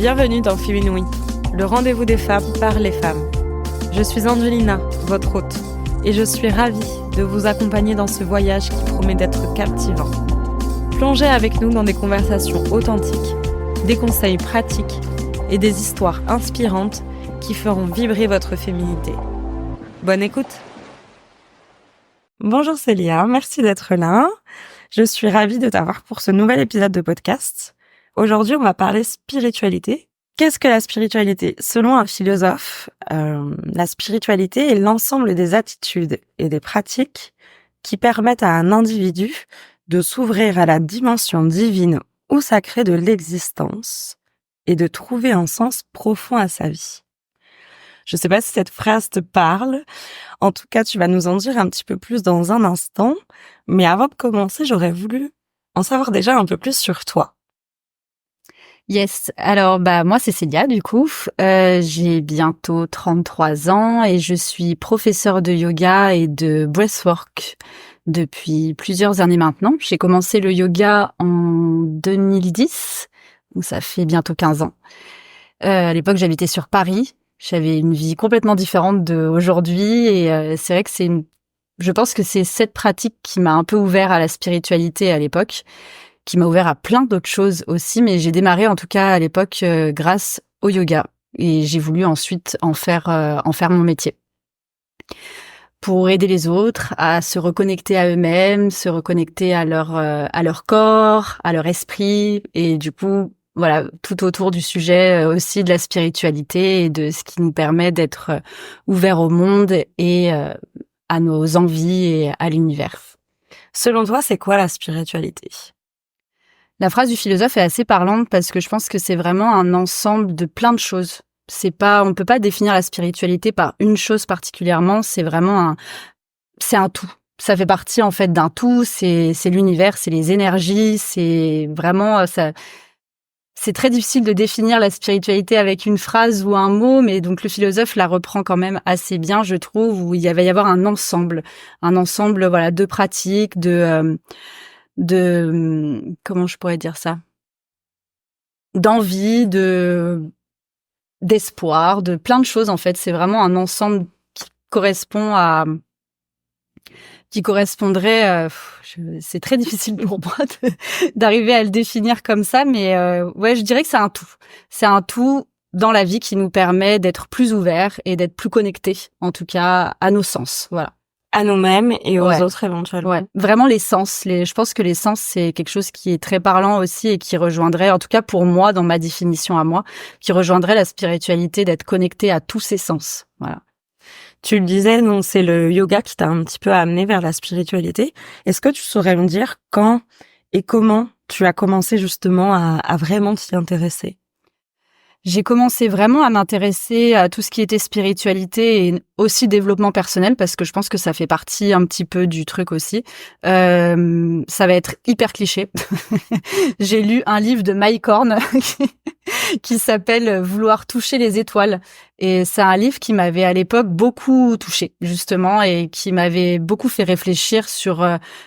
Bienvenue dans Féminouï, le rendez-vous des femmes par les femmes. Je suis Angelina, votre hôte, et je suis ravie de vous accompagner dans ce voyage qui promet d'être captivant. Plongez avec nous dans des conversations authentiques, des conseils pratiques et des histoires inspirantes qui feront vibrer votre féminité. Bonne écoute! Bonjour Célia, merci d'être là. Je suis ravie de t'avoir pour ce nouvel épisode de podcast. Aujourd'hui, on va parler spiritualité. Qu'est-ce que la spiritualité? Selon un philosophe, la spiritualité est l'ensemble des attitudes et des pratiques qui permettent à un individu de s'ouvrir à la dimension divine ou sacrée de l'existence et de trouver un sens profond à sa vie. Je sais pas si cette phrase te parle. En tout cas, tu vas nous en dire un petit peu plus dans un instant. Mais avant de commencer, j'aurais voulu en savoir déjà un peu plus sur toi. Yes, alors moi c'est Célia du coup, j'ai bientôt 33 ans et je suis professeure de yoga et de breathwork depuis plusieurs années maintenant. J'ai commencé le yoga en 2010, donc ça fait bientôt 15 ans. À l'époque j'habitais sur Paris, j'avais une vie complètement différente d'aujourd'hui et c'est vrai que je pense que c'est cette pratique qui m'a un peu ouvert à la spiritualité à l'époque, qui m'a ouvert à plein d'autres choses aussi, mais j'ai démarré en tout cas à l'époque grâce au yoga et j'ai voulu ensuite en faire mon métier pour aider les autres à se reconnecter à eux-mêmes, se reconnecter à leur corps, à leur esprit et du coup voilà tout autour du sujet aussi de la spiritualité et de ce qui nous permet d'être ouverts au monde et à nos envies et à l'univers. Selon toi, c'est quoi la spiritualité ? La phrase du philosophe est assez parlante parce que je pense que c'est vraiment un ensemble de plein de choses. On peut pas définir la spiritualité par une chose particulièrement, c'est vraiment un tout. Ça fait partie en fait d'un tout, c'est l'univers, c'est les énergies, c'est vraiment ça. C'est très difficile de définir la spiritualité avec une phrase ou un mot, mais donc le philosophe la reprend quand même assez bien, je trouve, où il va y avoir un ensemble voilà de pratiques, de comment je pourrais dire ça, d'envie, d'espoir, de plein de choses en fait. C'est vraiment un ensemble qui correspondrait c'est très difficile pour moi d'arriver à le définir comme ça, mais ouais, je dirais que c'est un tout dans la vie qui nous permet d'être plus ouverts et d'être plus connectés, en tout cas à nos sens, voilà. À nous-mêmes et aux autres éventuellement. Ouais, vraiment les sens. Je pense que les sens, c'est quelque chose qui est très parlant aussi et qui rejoindrait, en tout cas pour moi, dans ma définition à moi, qui rejoindrait la spiritualité, d'être connecté à tous ces sens. Voilà. Tu le disais, donc c'est le yoga qui t'a un petit peu amené vers la spiritualité. Est-ce que tu saurais me dire quand et comment tu as commencé justement à vraiment t'y intéresser ? J'ai commencé vraiment à m'intéresser à tout ce qui était spiritualité et aussi développement personnel parce que je pense que ça fait partie un petit peu du truc aussi. Ça va être hyper cliché. J'ai lu un livre de Mike Horn qui s'appelle Vouloir toucher les étoiles. Et c'est un livre qui m'avait à l'époque beaucoup touchée, justement, et qui m'avait beaucoup fait réfléchir sur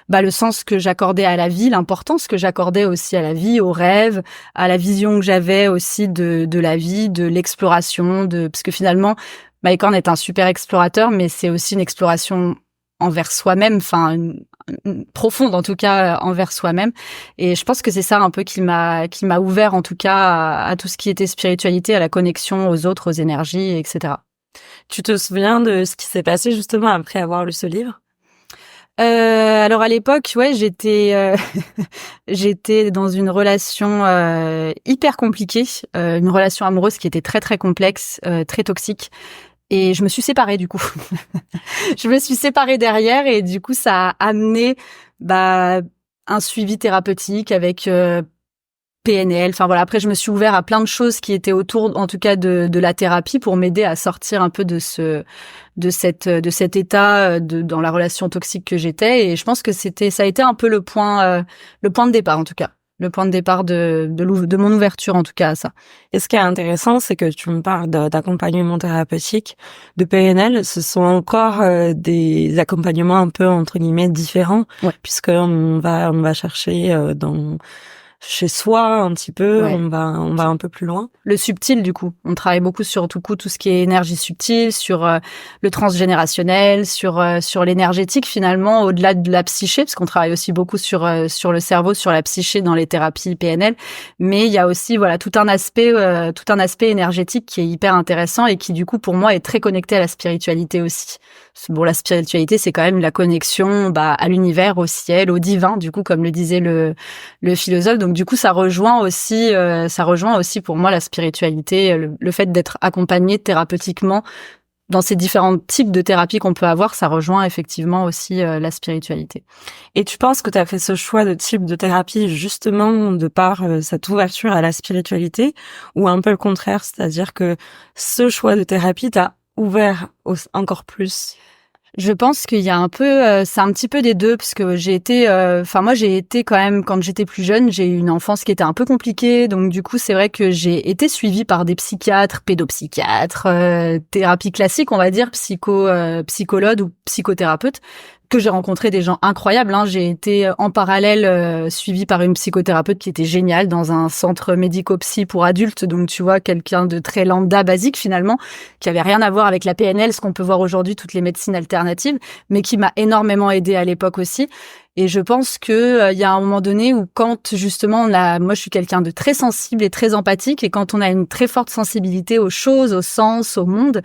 le sens que j'accordais à la vie, l'importance que j'accordais aussi à la vie, aux rêves, à la vision que j'avais aussi de la vie, de l'exploration, parce que finalement, Mike Horn est un super explorateur, mais c'est aussi une exploration envers soi-même, enfin profonde en tout cas envers soi-même. Et je pense que c'est ça un peu qui m'a ouvert en tout cas à tout ce qui était spiritualité, à la connexion aux autres, aux énergies, etc. Tu te souviens de ce qui s'est passé justement après avoir lu ce livre ? Alors à l'époque, ouais, j'étais dans une relation hyper compliquée, une relation amoureuse qui était très très complexe, très toxique. Et je me suis séparée du coup. Je me suis séparée derrière et du coup ça a amené un suivi thérapeutique avec PNL. Enfin voilà, après je me suis ouvert à plein de choses qui étaient autour en tout cas de la thérapie pour m'aider à sortir un peu de cet état dans la relation toxique que j'étais et je pense que ça a été un peu le point de départ en tout cas. Le point de départ de mon ouverture, en tout cas, à ça. Et ce qui est intéressant, c'est que tu me parles d'accompagnement thérapeutique, de PNL. Ce sont encore des accompagnements un peu, entre guillemets, différents, ouais. Puisqu'on va chercher chez soi un petit peu, Ouais. on va un peu plus loin. Le subtil, du coup. On travaille beaucoup sur tout ce qui est énergie subtile, sur le transgénérationnel, sur l'énergétique finalement, au-delà de la psyché, parce qu'on travaille aussi beaucoup sur le cerveau, sur la psyché dans les thérapies PNL. Mais il y a aussi voilà tout un aspect énergétique qui est hyper intéressant et qui du coup pour moi est très connecté à la spiritualité aussi. Bon, la spiritualité, c'est quand même la connexion à l'univers, au ciel, au divin, du coup, comme le disait le philosophe. Donc du coup, ça rejoint aussi pour moi la spiritualité, le fait d'être accompagné thérapeutiquement dans ces différents types de thérapies qu'on peut avoir, ça rejoint effectivement aussi la spiritualité. Et tu penses que tu as fait ce choix de type de thérapie justement de par cette ouverture à la spiritualité, ou un peu le contraire, c'est-à-dire que ce choix de thérapie t'a ouvert encore plus? Je pense qu'il y a c'est un petit peu des deux, parce que moi j'ai été quand même, quand j'étais plus jeune, j'ai eu une enfance qui était un peu compliquée, donc du coup c'est vrai que j'ai été suivie par des psychiatres, pédopsychiatres, thérapie classique, on va dire, psychologue ou psychothérapeute, que j'ai rencontré des gens incroyables. J'ai été en parallèle suivie par une psychothérapeute qui était géniale dans un centre médico-psy pour adultes, donc tu vois, quelqu'un de très lambda, basique finalement, qui avait rien à voir avec la PNL, ce qu'on peut voir aujourd'hui, toutes les médecines alternatives, mais qui m'a énormément aidée à l'époque aussi. Et je pense que il y a un moment donné où quand justement moi je suis quelqu'un de très sensible et très empathique, et quand on a une très forte sensibilité aux choses, aux sens, au monde,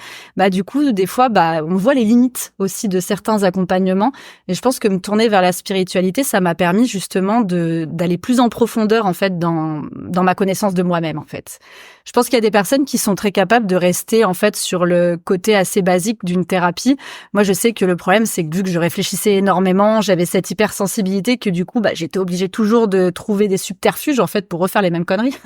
du coup des fois on voit les limites aussi de certains accompagnements. Et je pense que me tourner vers la spiritualité, ça m'a permis justement d'aller plus en profondeur en fait dans ma connaissance de moi-même en fait. Je pense qu'il y a des personnes qui sont très capables de rester en fait sur le côté assez basique d'une thérapie. Moi, je sais que le problème, c'est que vu que je réfléchissais énormément, j'avais cette hypersensibilité que du coup, j'étais obligée toujours de trouver des subterfuges en fait pour refaire les mêmes conneries.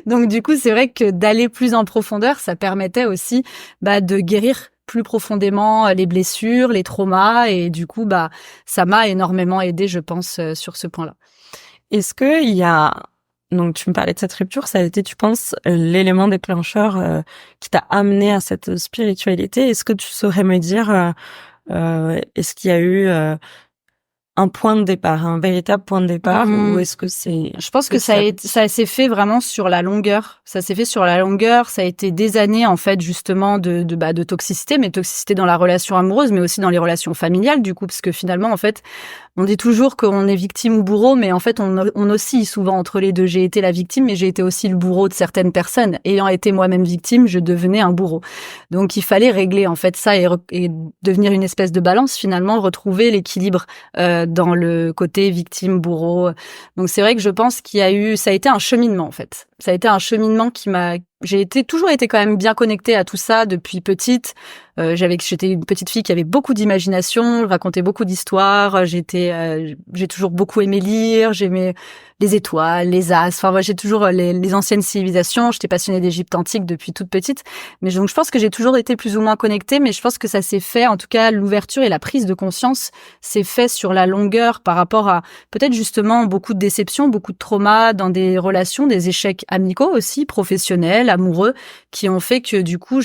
Donc du coup, c'est vrai que d'aller plus en profondeur, ça permettait aussi de guérir plus profondément les blessures, les traumas, et du coup, ça m'a énormément aidée, je pense, sur ce point-là. Est-ce que il y a, donc tu me parlais de cette rupture, ça a été, tu penses, l'élément déclencheur qui t'a amené à cette spiritualité? Est-ce que tu saurais me dire, est-ce qu'il y a eu un point de départ, un véritable point de départ, ou est-ce que c'est... Je pense que ça s'est fait vraiment sur la longueur. Ça s'est fait sur la longueur. Ça a été des années, en fait, justement, de toxicité, mais toxicité dans la relation amoureuse, mais aussi dans les relations familiales, du coup, parce que finalement, en fait, on dit toujours qu'on est victime ou bourreau, mais en fait, on oscille souvent entre les deux. J'ai été la victime, mais j'ai été aussi le bourreau de certaines personnes. Ayant été moi-même victime, je devenais un bourreau. Donc, il fallait régler, en fait, ça et devenir une espèce de balance, finalement, retrouver l'équilibre dans le côté victime-bourreau. Donc, c'est vrai que je pense ça a été un cheminement, en fait. Ça a été un cheminement j'ai toujours été quand même bien connectée à tout ça depuis petite. J'étais une petite fille qui avait beaucoup d'imagination, racontait beaucoup d'histoires. J'ai toujours beaucoup aimé lire. J'aimais les étoiles, les astres. Enfin, moi, j'ai toujours les anciennes civilisations. J'étais passionnée d'Égypte antique depuis toute petite. Mais donc, je pense que j'ai toujours été plus ou moins connectée. Mais je pense que ça s'est fait, en tout cas, l'ouverture et la prise de conscience s'est fait sur la longueur par rapport à peut-être justement beaucoup de déceptions, beaucoup de traumas dans des relations, des échecs amicaux aussi, professionnels, amoureux, qui ont fait que du coup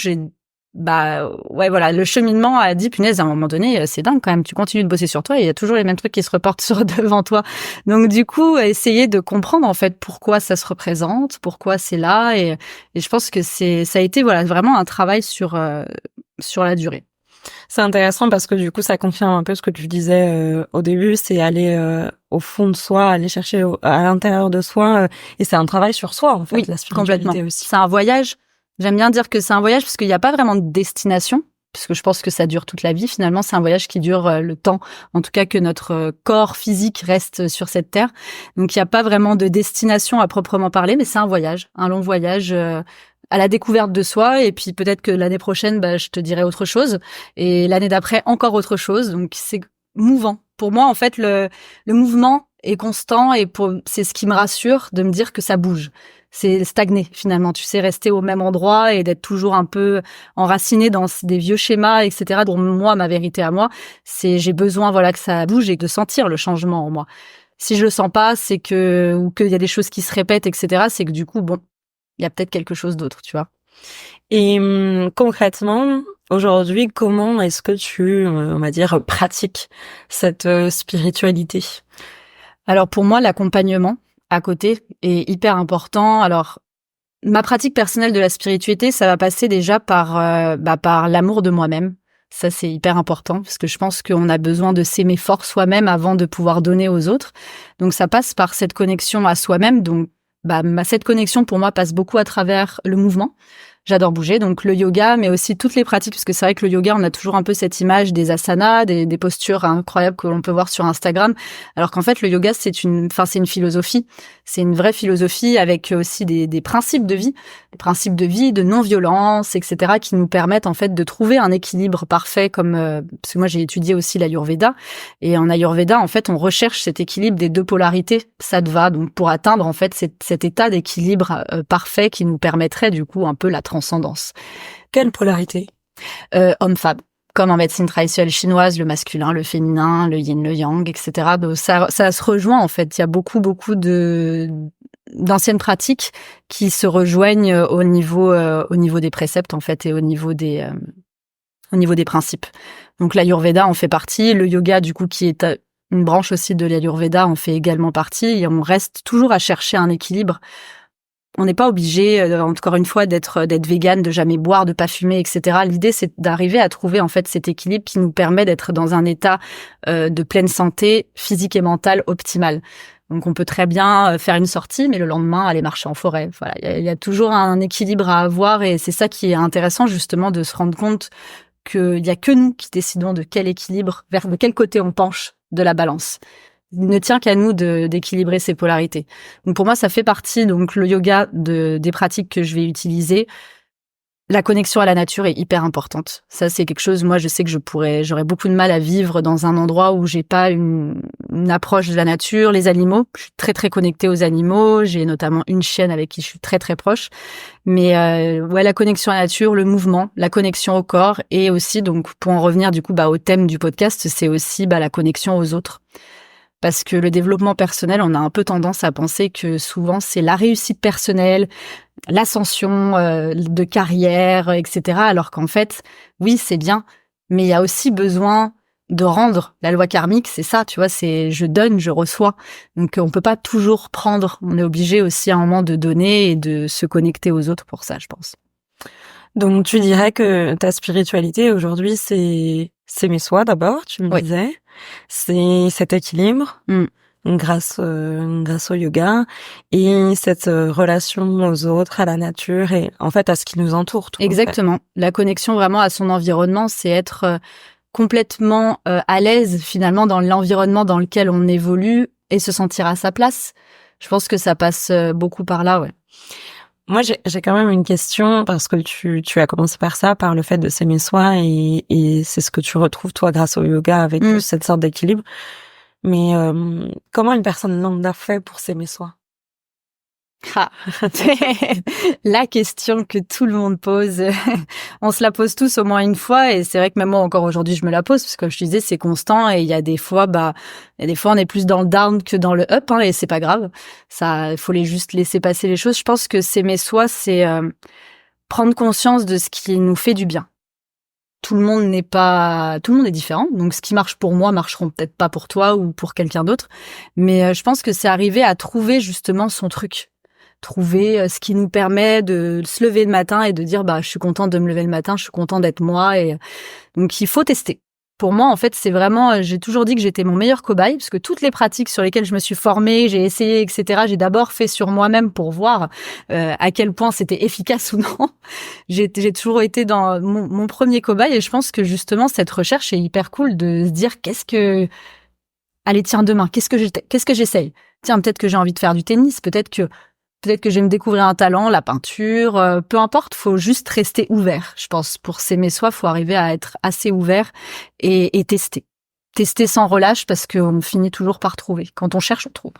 le cheminement a dit punaise, à un moment donné, c'est dingue quand même, tu continues de bosser sur toi et il y a toujours les mêmes trucs qui se reportent devant toi. Donc du coup, essayer de comprendre en fait pourquoi ça se représente, pourquoi c'est là, et je pense que ça a été vraiment un travail sur la durée. C'est intéressant parce que du coup, ça confirme un peu ce que tu disais au début, c'est aller au fond de soi, aller chercher à l'intérieur de soi, et c'est un travail sur soi en fait, Oui, la spiritualité complètement. aussi. C'est un voyage. J'aime bien dire que c'est un voyage parce qu'il n'y a pas vraiment de destination, puisque je pense que ça dure toute la vie. Finalement, c'est un voyage qui dure le temps, en tout cas que notre corps physique reste sur cette terre. Donc, il n'y a pas vraiment de destination à proprement parler, mais c'est un voyage, un long voyage à la découverte de soi. Et puis peut-être que l'année prochaine, je te dirai autre chose, et l'année d'après encore autre chose. Donc, c'est mouvant. Pour moi, en fait, le mouvement est constant, et c'est ce qui me rassure de me dire que ça bouge. C'est stagner finalement, tu sais, rester au même endroit et d'être toujours un peu enraciné dans des vieux schémas, etc. Pour moi, ma vérité à moi, c'est j'ai besoin que ça bouge et de sentir le changement en moi. Si je le sens pas, c'est ou qu'il y a des choses qui se répètent, etc. C'est que du coup, il y a peut-être quelque chose d'autre, tu vois. Et concrètement, aujourd'hui, comment est-ce que tu, on va dire, pratiques cette spiritualité? Alors pour moi, l'accompagnement, à côté est hyper important. Alors, ma pratique personnelle de la spiritualité, ça va passer déjà par l'amour de moi-même. Ça, c'est hyper important parce que je pense qu'on a besoin de s'aimer fort soi-même avant de pouvoir donner aux autres. Donc, ça passe par cette connexion à soi-même. Donc, cette connexion, pour moi, passe beaucoup à travers le mouvement. J'adore bouger, donc le yoga, mais aussi toutes les pratiques, parce que c'est vrai que le yoga, on a toujours un peu cette image des asanas, des postures incroyables que l'on peut voir sur Instagram, alors qu'en fait, le yoga, c'est une philosophie, c'est une vraie philosophie avec aussi des principes de vie, de non-violence, etc., qui nous permettent en fait de trouver un équilibre parfait, comme parce que moi j'ai étudié aussi l'Ayurveda, et en Ayurveda, en fait, on recherche cet équilibre des deux polarités, sattva, donc pour atteindre en fait cet état d'équilibre parfait qui nous permettrait du coup un peu la transcendance. Quelle polarité? Homme-femme. Comme en médecine traditionnelle chinoise, le masculin, le féminin, le yin, le yang, etc. Donc ça se rejoint en fait. Il y a beaucoup d'anciennes pratiques qui se rejoignent au niveau des préceptes en fait et au niveau des principes. Donc l'Ayurveda en fait partie, le yoga du coup qui est une branche aussi de l'Ayurveda en fait également partie et on reste toujours à chercher un équilibre. On n'est pas obligé, encore une fois, d'être végane, de jamais boire, de pas fumer, etc. L'idée, c'est d'arriver à trouver en fait cet équilibre qui nous permet d'être dans un état de pleine santé physique et mentale optimale. Donc, on peut très bien faire une sortie, mais le lendemain, aller marcher en forêt. Voilà, il y a toujours un équilibre à avoir, et c'est ça qui est intéressant justement de se rendre compte qu'il y a que nous qui décidons de quel équilibre, vers de quel côté on penche de la balance. Il ne tient qu'à nous d'équilibrer ces polarités. Donc pour moi, ça fait partie, donc le yoga, des pratiques que je vais utiliser. La connexion à la nature est hyper importante. Ça, c'est quelque chose, moi, je sais que j'aurais beaucoup de mal à vivre dans un endroit où j'ai pas une approche de la nature, les animaux. Je suis très, très connectée aux animaux. J'ai notamment une chienne avec qui je suis très, très proche. Mais, la connexion à la nature, le mouvement, la connexion au corps et aussi, donc, pour en revenir, du coup, au thème du podcast, c'est aussi, la connexion aux autres. Parce que le développement personnel, on a un peu tendance à penser que souvent c'est la réussite personnelle, l'ascension de carrière, etc. Alors qu'en fait, oui, c'est bien, mais il y a aussi besoin de rendre. La loi karmique, c'est ça, tu vois, c'est je donne, je reçois. Donc on peut pas toujours prendre, on est obligé aussi à un moment de donner et de se connecter aux autres pour ça, je pense. Donc tu dirais que ta spiritualité aujourd'hui, c'est s'aimer soi d'abord, tu me disais. C'est cet équilibre grâce au yoga et cette relation aux autres, à la nature et en fait à ce qui nous entoure. Tout exactement. La connexion vraiment à son environnement, c'est être complètement à l'aise finalement dans l'environnement dans lequel on évolue et se sentir à sa place. Je pense que ça passe beaucoup par là, ouais. Moi, j'ai quand même une question parce que tu as commencé par ça, par le fait de s'aimer soi et c'est ce que tu retrouves toi grâce au yoga avec cette sorte d'équilibre. Mais comment une personne lambda fait pour s'aimer soi? La question que tout le monde pose. On se la pose tous au moins une fois et c'est vrai que même moi encore aujourd'hui je me la pose parce que comme je te disais c'est constant et il y a des fois on est plus dans le down que dans le up et c'est pas grave. Ça, il faut juste laisser passer les choses. Je pense que s'aimer soi, c'est prendre conscience de ce qui nous fait du bien. Tout le monde est différent. Donc, ce qui marche pour moi marcheront peut-être pas pour toi ou pour quelqu'un d'autre. Mais je pense que c'est arriver à trouver justement son truc. Trouver ce qui nous permet de se lever le matin et de dire, je suis contente de me lever le matin, je suis contente d'être moi. Et donc, il faut tester. Pour moi, en fait, c'est vraiment, j'ai toujours dit que j'étais mon meilleur cobaye, parce que toutes les pratiques sur lesquelles je me suis formée, j'ai essayé, etc., j'ai d'abord fait sur moi-même pour voir à quel point c'était efficace ou non. J'ai toujours été dans mon premier cobaye, et je pense que justement, cette recherche est hyper cool de se dire, allez, tiens, demain, qu'est-ce que j'essaye? Tiens, peut-être que j'ai envie de faire du tennis, peut-être que je vais me découvrir un talent, la peinture, peu importe, faut juste rester ouvert. Je pense pour s'aimer soi, faut arriver à être assez ouvert et tester. Tester sans relâche parce qu'on finit toujours par trouver. Quand on cherche, on trouve.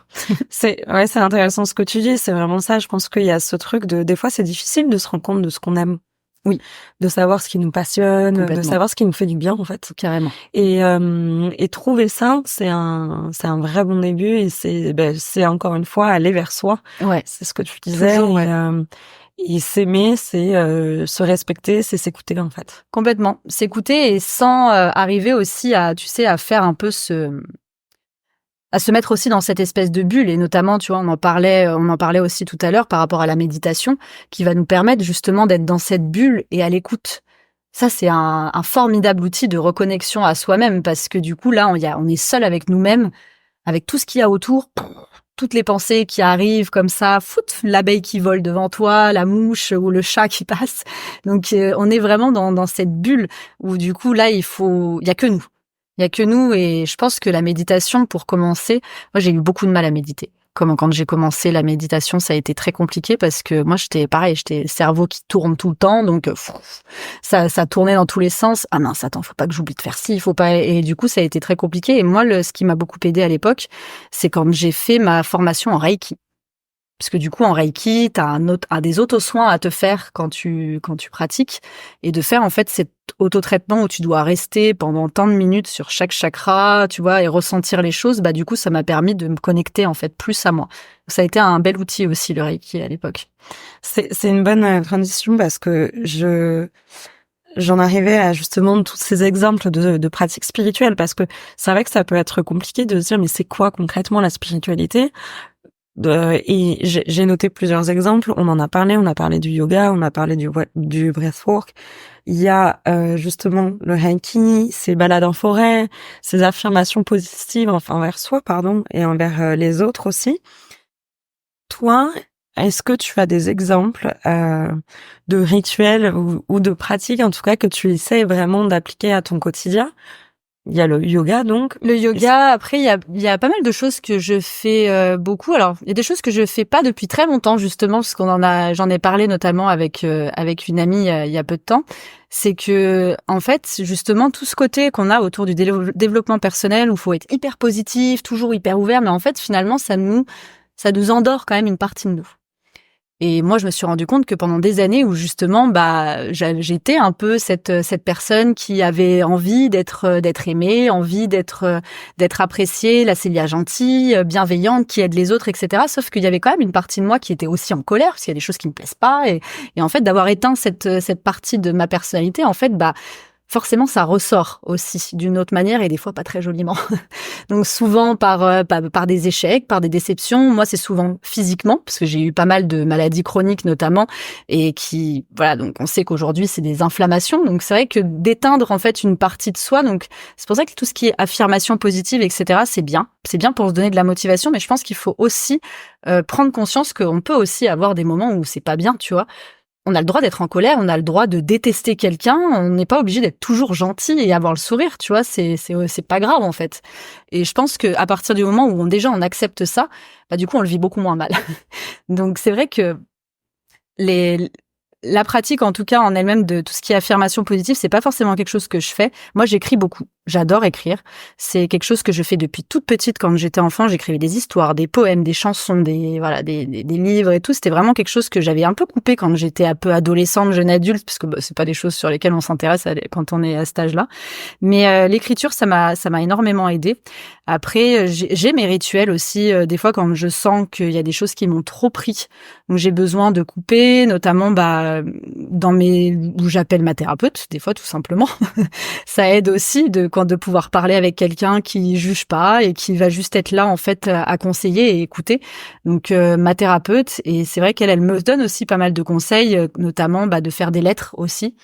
C'est intéressant ce que tu dis, c'est vraiment ça. Je pense qu'il y a ce truc des fois c'est difficile de se rendre compte de ce qu'on aime. Oui. De savoir ce qui nous passionne, de savoir ce qui nous fait du bien, en fait. Carrément. Et trouver ça, c'est un vrai bon début et c'est encore une fois aller vers soi. Ouais. C'est ce que tu disais. Toujours, et s'aimer, c'est se respecter, c'est s'écouter, en fait. Complètement. S'écouter et sans arriver aussi à faire un peu à se mettre aussi dans cette espèce de bulle. Et notamment, tu vois, on en parlait aussi tout à l'heure par rapport à la méditation, qui va nous permettre justement d'être dans cette bulle et à l'écoute. Ça, c'est un formidable outil de reconnexion à soi-même, parce que du coup, là, on est seul avec nous-mêmes, avec tout ce qu'il y a autour, toutes les pensées qui arrivent comme ça, l'abeille qui vole devant toi, la mouche ou le chat qui passe. Donc, on est vraiment dans cette bulle où du coup, là, il y a que nous. Il y a que nous, et je pense que la méditation, pour commencer, moi, j'ai eu beaucoup de mal à méditer. Comme quand j'ai commencé la méditation, ça a été très compliqué parce que moi, j'étais le cerveau qui tourne tout le temps, donc ça tournait dans tous les sens. Ah mince, attends, faut pas que j'oublie de faire ci, faut pas. Et du coup, ça a été très compliqué. Et moi, ce qui m'a beaucoup aidé à l'époque, c'est quand j'ai fait ma formation en Reiki. Parce que du coup, en Reiki, t'as des auto-soins à te faire quand tu pratiques, et de faire en fait cet auto-traitement où tu dois rester pendant tant de minutes sur chaque chakra, tu vois, et ressentir les choses. Bah du coup, ça m'a permis de me connecter en fait plus à moi. Ça a été un bel outil aussi, le Reiki, à l'époque. C'est une bonne transition parce que j'en arrivais à justement tous ces exemples de pratiques spirituelles, parce que c'est vrai que ça peut être compliqué de se dire mais c'est quoi concrètement la spiritualité? Et j'ai noté plusieurs exemples. On a parlé du yoga, on a parlé du breathwork. Il y a justement le Reiki, ces balades en forêt, ces affirmations positives, enfin envers soi, pardon, et envers les autres aussi. Toi, est-ce que tu as des exemples de rituels ou de pratiques, en tout cas, que tu essaies vraiment d'appliquer à ton quotidien? Il y a le yoga, donc. Le yoga, après, il y a pas mal de choses que je fais beaucoup. Alors, il y a des choses que je fais pas depuis très longtemps, justement, parce j'en ai parlé notamment avec une amie il y a peu de temps. C'est que, en fait, justement, tout ce côté qu'on a autour du développement personnel, où il faut être hyper positif, toujours hyper ouvert, mais en fait, finalement, ça nous endort quand même une partie de nous. Et moi, je me suis rendu compte que pendant des années où justement, j'étais un peu cette personne qui avait envie d'être aimée, envie d'être appréciée, la Célia gentille, bienveillante, qui aide les autres, etc. Sauf qu'il y avait quand même une partie de moi qui était aussi en colère, parce qu'il y a des choses qui me plaisent pas, et en fait, d'avoir éteint cette partie de ma personnalité, en fait, forcément, ça ressort aussi d'une autre manière, et des fois pas très joliment. Donc souvent par des échecs, par des déceptions. Moi, c'est souvent physiquement, parce que j'ai eu pas mal de maladies chroniques notamment, et voilà, donc on sait qu'aujourd'hui c'est des inflammations. Donc c'est vrai que d'éteindre en fait une partie de soi. Donc c'est pour ça que tout ce qui est affirmation positive, etc., c'est bien. C'est bien pour se donner de la motivation, mais je pense qu'il faut aussi prendre conscience qu'on peut aussi avoir des moments où c'est pas bien, tu vois. On a le droit d'être en colère, on a le droit de détester quelqu'un, on n'est pas obligé d'être toujours gentil et avoir le sourire, tu vois, c'est pas grave en fait. Et je pense que à partir du moment où on accepte ça, du coup on le vit beaucoup moins mal. Donc c'est vrai que la pratique, en tout cas en elle-même, de tout ce qui est affirmation positive, c'est pas forcément quelque chose que je fais. Moi, j'écris beaucoup. J'adore écrire. C'est quelque chose que je fais depuis toute petite. Quand j'étais enfant, j'écrivais des histoires, des poèmes, des chansons, des livres et tout. C'était vraiment quelque chose que j'avais un peu coupé quand j'étais un peu adolescente, jeune adulte, parce que c'est pas des choses sur lesquelles on s'intéresse quand on est à cet âge-là. Mais l'écriture, ça m'a énormément aidée. Après, j'ai mes rituels aussi. Des fois, quand je sens qu'il y a des choses qui m'ont trop pris, donc j'ai besoin de couper, notamment où j'appelle ma thérapeute, des fois tout simplement. Ça aide aussi de pouvoir parler avec quelqu'un qui juge pas et qui va juste être là en fait à conseiller et écouter. Donc ma thérapeute, et c'est vrai qu'elle me donne aussi pas mal de conseils, notamment de faire des lettres aussi,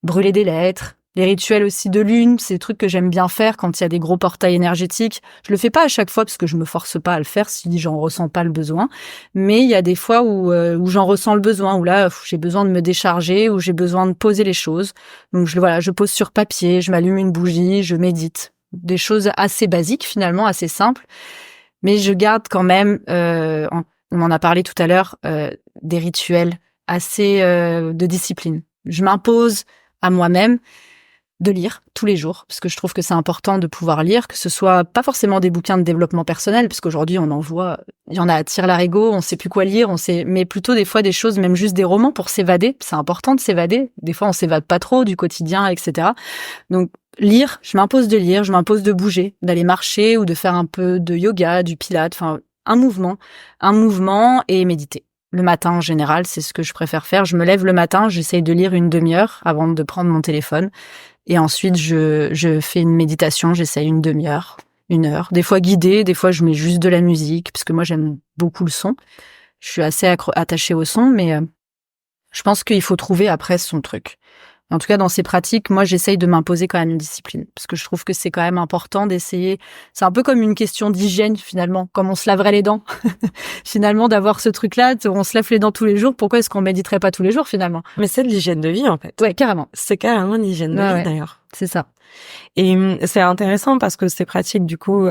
brûler des lettres. Les rituels aussi de lune, c'est des trucs que j'aime bien faire quand il y a des gros portails énergétiques. Je le fais pas à chaque fois parce que je me force pas à le faire si j'en ressens pas le besoin. Mais il y a des fois où j'en ressens le besoin, où là j'ai besoin de me décharger, où j'ai besoin de poser les choses. Donc je pose sur papier, je m'allume une bougie, je médite. Des choses assez basiques finalement, assez simples. Mais je garde quand même, on en a parlé tout à l'heure, des rituels assez de discipline. Je m'impose à moi-même de lire tous les jours, parce que je trouve que c'est important de pouvoir lire, que ce soit pas forcément des bouquins de développement personnel, parce qu'aujourd'hui on en voit, il y en a à tire-larigot, on sait plus quoi lire, mais plutôt des fois des choses, même juste des romans pour s'évader. C'est important de s'évader. Des fois on s'évade pas trop du quotidien, etc. Donc lire, je m'impose de bouger, d'aller marcher ou de faire un peu de yoga, du pilate, enfin un mouvement et méditer. Le matin, en général, c'est ce que je préfère faire. Je me lève le matin, j'essaye de lire une demi-heure avant de prendre mon téléphone. Et ensuite, je fais une méditation, j'essaye une demi-heure. 1 heure. Des fois guidée, des fois je mets juste de la musique, parce que moi j'aime beaucoup le son. Je suis assez attachée au son, mais je pense qu'il faut trouver après son truc. En tout cas, dans ces pratiques, moi, j'essaye de m'imposer quand même une discipline. Parce que je trouve que c'est quand même important d'essayer. C'est un peu comme une question d'hygiène, finalement. Comme on se laverait les dents. Finalement, d'avoir ce truc-là, on se lave les dents tous les jours. Pourquoi est-ce qu'on méditerait pas tous les jours, finalement? Mais c'est de l'hygiène de vie, en fait. Ouais, carrément. C'est carrément une hygiène de vie, d'ailleurs. C'est ça. Et c'est intéressant parce que ces pratiques, du coup,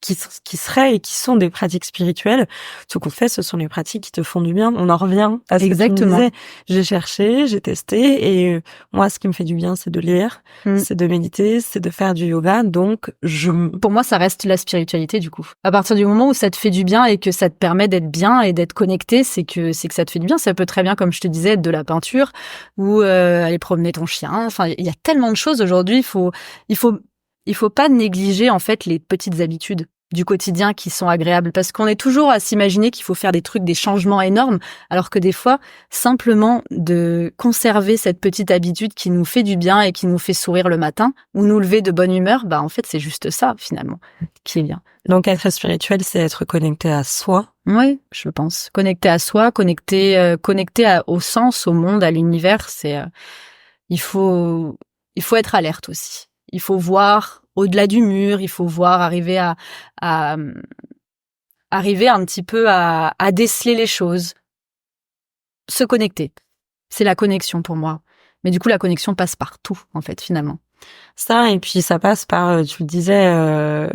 qui seraient et qui sont des pratiques spirituelles, ce qu'on fait, ce sont les pratiques qui te font du bien. On en revient à ce que tu me disais. J'ai cherché, j'ai testé, et moi, ce qui me fait du bien, c'est de lire, c'est de méditer, c'est de faire du yoga. Donc, pour moi, ça reste la spiritualité, du coup. À partir du moment où ça te fait du bien et que ça te permet d'être bien et d'être connecté, c'est que ça te fait du bien. Ça peut très bien, comme je te disais, être de la peinture ou aller promener ton chien. Enfin, il y a tellement de choses aujourd'hui. Il faut pas négliger, en fait, les petites habitudes du quotidien qui sont agréables, parce qu'on est toujours à s'imaginer qu'il faut faire des trucs, des changements énormes, alors que des fois, simplement de conserver cette petite habitude qui nous fait du bien et qui nous fait sourire le matin ou nous lever de bonne humeur, bah en fait c'est juste ça finalement qui est bien. Donc être spirituel, c'est être connecté à soi. Oui, je pense. Connecté à soi, connecté au sens, au monde, à l'univers. C'est il faut être alerte aussi. Il faut voir au-delà du mur, il faut voir arriver à arriver un petit peu à déceler les choses. Se connecter. C'est la connexion pour moi. Mais du coup, la connexion passe par tout, en fait, finalement. Ça, et puis ça passe par, tu le disais,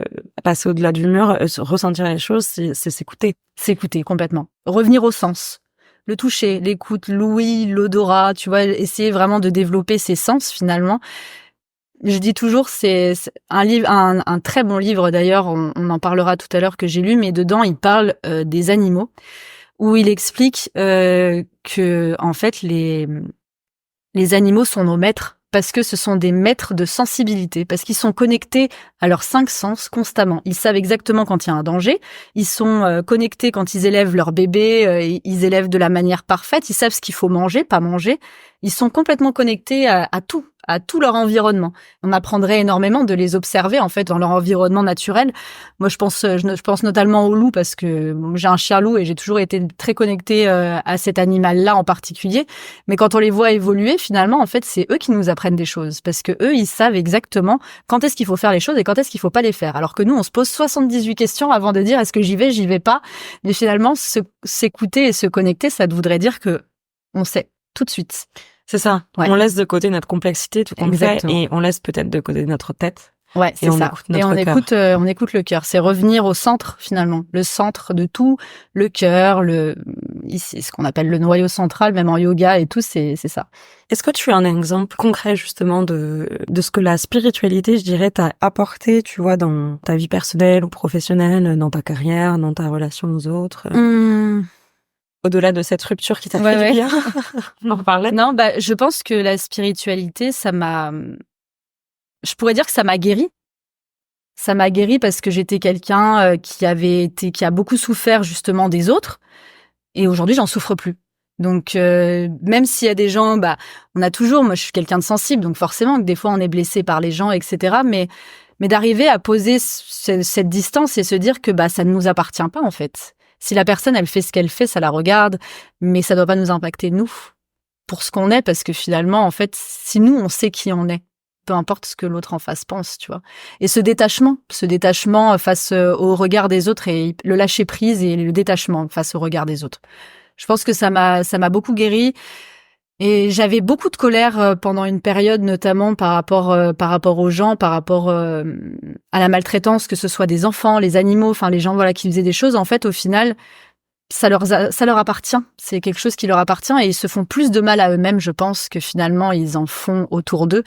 passer au-delà du mur, ressentir les choses, c'est s'écouter. S'écouter, complètement. Revenir au sens. Le toucher, l'écoute, l'ouïe, l'odorat, tu vois, essayer vraiment de développer ses sens, finalement. Je dis toujours, c'est un livre, un très bon livre d'ailleurs, on en parlera tout à l'heure, que j'ai lu, mais dedans il parle des animaux, où il explique que en fait les animaux sont nos maîtres, parce que ce sont des maîtres de sensibilité, parce qu'ils sont connectés à leurs 5 sens constamment. Ils savent exactement quand il y a un danger, ils sont connectés quand ils élèvent leur bébé, ils élèvent de la manière parfaite, ils savent ce qu'il faut manger, pas manger. Ils sont complètement connectés à tout leur environnement. On apprendrait énormément de les observer en fait dans leur environnement naturel. Moi, je pense notamment au loup, parce que j'ai un chien loup et j'ai toujours été très connectée à cet animal-là en particulier. Mais quand on les voit évoluer, finalement, en fait, c'est eux qui nous apprennent des choses, parce que eux, ils savent exactement quand est-ce qu'il faut faire les choses et quand est-ce qu'il faut pas les faire. Alors que nous, on se pose 78 questions avant de dire est-ce que j'y vais pas. Mais finalement, s'écouter et se connecter, ça voudrait dire que on sait tout de suite. C'est ça. Ouais. On laisse de côté notre complexité, tout qu'on fait, et on laisse peut-être de côté notre tête. Ouais, c'est ça. Et on écoute le cœur. C'est revenir au centre, finalement. Le centre de tout, le cœur, ici, ce qu'on appelle le noyau central, même en yoga et tout, c'est ça. Est-ce que tu as un exemple concret, justement, de ce que la spiritualité, je dirais, t'a apporté, tu vois, dans ta vie personnelle ou professionnelle, dans ta carrière, dans ta relation aux autres? Au-delà de cette rupture qui t'a fait du bien, on en parlait. Non, je pense que la spiritualité, je pourrais dire que ça m'a guérie. Ça m'a guérie parce que j'étais quelqu'un qui a beaucoup souffert justement des autres, et aujourd'hui j'en souffre plus. Donc même s'il y a des gens, moi je suis quelqu'un de sensible, donc forcément que des fois on est blessé par les gens, etc. Mais d'arriver à poser cette distance et se dire que ça ne nous appartient pas en fait. Si la personne, elle fait ce qu'elle fait, ça la regarde, mais ça doit pas nous impacter, nous, pour ce qu'on est, parce que finalement, en fait, si nous, on sait qui on est, peu importe ce que l'autre en face pense, tu vois. Et ce détachement face au regard des autres, et le lâcher prise et le détachement face au regard des autres. Je pense que ça m'a beaucoup guéri. Et j'avais beaucoup de colère pendant une période, notamment par rapport aux gens, par rapport à la maltraitance, que ce soit des enfants, les animaux, enfin les gens qui faisaient des choses. En fait, au final, ça leur appartient. C'est quelque chose qui leur appartient, et ils se font plus de mal à eux-mêmes, je pense, que finalement ils en font autour d'eux.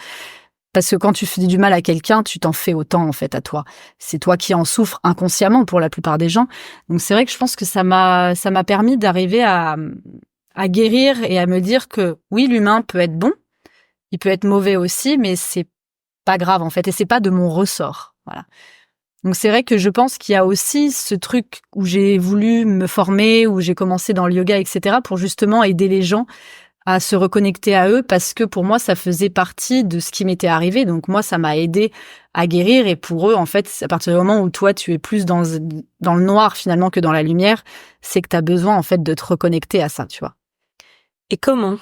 Parce que quand tu fais du mal à quelqu'un, tu t'en fais autant en fait à toi. C'est toi qui en souffres inconsciemment pour la plupart des gens. Donc c'est vrai que je pense que ça m'a permis d'arriver à guérir et à me dire que oui, l'humain peut être bon, il peut être mauvais aussi, mais c'est pas grave en fait, et c'est pas de mon ressort. Voilà. Donc c'est vrai que je pense qu'il y a aussi ce truc où j'ai voulu me former, où j'ai commencé dans le yoga, etc., pour justement aider les gens à se reconnecter à eux parce que pour moi, ça faisait partie de ce qui m'était arrivé. Donc moi, ça m'a aidé à guérir. Et pour eux, en fait, à partir du moment où toi, tu es plus dans le noir finalement que dans la lumière, c'est que tu as besoin en fait de te reconnecter à ça, tu vois. Et comment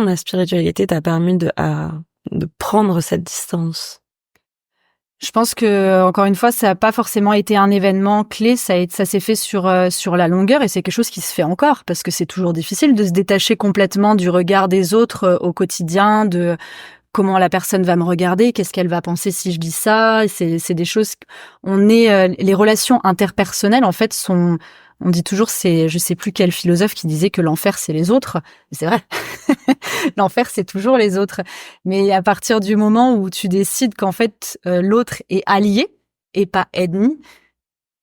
la spiritualité t'a permis de prendre cette distance? Je pense que, encore une fois, ça n'a pas forcément été un événement clé, ça s'est fait sur la longueur et c'est quelque chose qui se fait encore parce que c'est toujours difficile de se détacher complètement du regard des autres au quotidien, de comment la personne va me regarder, qu'est-ce qu'elle va penser si je dis ça. C'est des choses, les relations interpersonnelles, en fait, on dit toujours, je sais plus quel philosophe qui disait que l'enfer, c'est les autres. C'est vrai. L'enfer, c'est toujours les autres. Mais à partir du moment où tu décides qu'en fait, l'autre est allié et pas ennemi,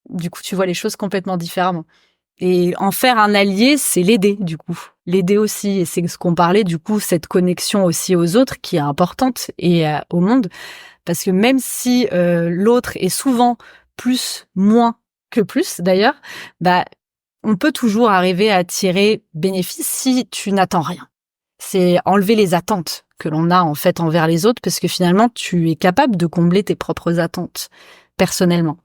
du coup, tu vois les choses complètement différemment. Et en faire un allié, c'est l'aider, du coup. L'aider aussi. Et c'est ce qu'on parlait, du coup, cette connexion aussi aux autres qui est importante et au monde. Parce que même si l'autre est souvent moins que plus, d'ailleurs, bah, on peut toujours arriver à tirer bénéfice si tu n'attends rien. C'est enlever les attentes que l'on a, en fait, envers les autres, parce que finalement, tu es capable de combler tes propres attentes, personnellement.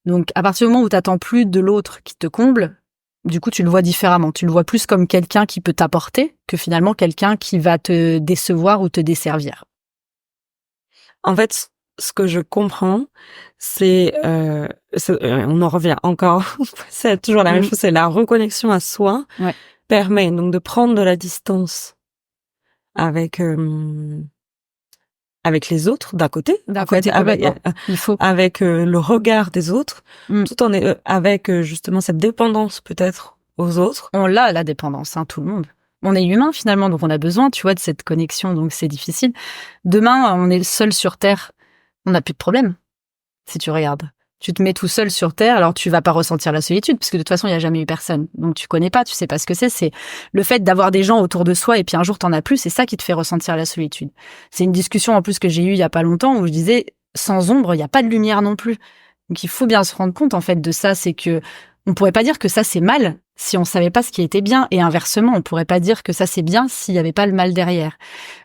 Donc, à partir du moment où tu n'attends plus de l'autre qui te comble, du coup, tu le vois différemment. Tu le vois plus comme quelqu'un qui peut t'apporter que finalement quelqu'un qui va te décevoir ou te desservir. En fait, ce que je comprends, c'est on en revient encore, c'est toujours la même chose, c'est la reconnexion à soi, permet donc de prendre de la distance avec les autres d'un côté, il faut avec le regard des autres, tout en avec justement cette dépendance peut-être aux autres. On l'a la dépendance, tout le monde. On est humain finalement, donc on a besoin, tu vois, de cette connexion, donc c'est difficile. Demain, on est seul sur Terre, on n'a plus de problème. Si tu regardes, tu te mets tout seul sur Terre, alors tu vas pas ressentir la solitude, parce que de toute façon, il y a jamais eu personne. Donc tu connais pas, tu sais pas ce que c'est. C'est le fait d'avoir des gens autour de soi et puis un jour t'en as plus, c'est ça qui te fait ressentir la solitude. C'est une discussion en plus que j'ai eue il y a pas longtemps où je disais, sans ombre, il y a pas de lumière non plus. Donc il faut bien se rendre compte en fait de ça, c'est que on pourrait pas dire que ça c'est mal si on savait pas ce qui était bien, et inversement, on pourrait pas dire que ça c'est bien s'il y avait pas le mal derrière.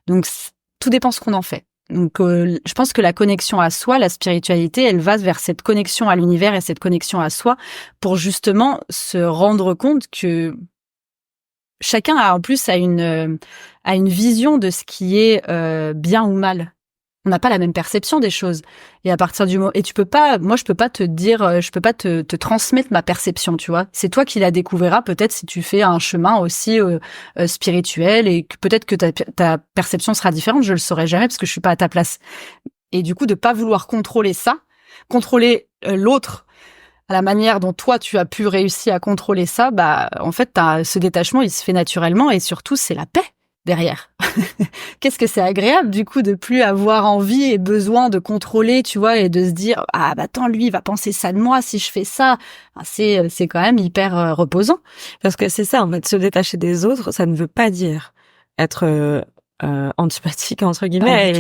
Donc tout dépend ce qu'on en fait. Donc, je pense que la connexion à soi, la spiritualité, elle va vers cette connexion à l'univers et cette connexion à soi pour justement se rendre compte que chacun a une vision de ce qui est bien ou mal. On n'a pas la même perception des choses. Et à partir du moment, et je peux pas te dire, je peux pas te transmettre ma perception, tu vois. C'est toi qui la découvriras peut-être si tu fais un chemin aussi spirituel, et que peut-être que ta perception sera différente. Je le saurai jamais parce que je suis pas à ta place. Et du coup, de pas vouloir contrôler ça, contrôler l'autre à la manière dont toi tu as pu réussir à contrôler ça, bah en fait, ce détachement, il se fait naturellement, et surtout, c'est la paix derrière. Qu'est-ce que c'est agréable du coup de plus avoir envie et besoin de contrôler, tu vois, et de se dire ah bah attends, lui il va penser ça de moi si je fais ça. C'est quand même hyper reposant, parce que c'est ça en fait, se détacher des autres, ça ne veut pas dire être antipathique entre guillemets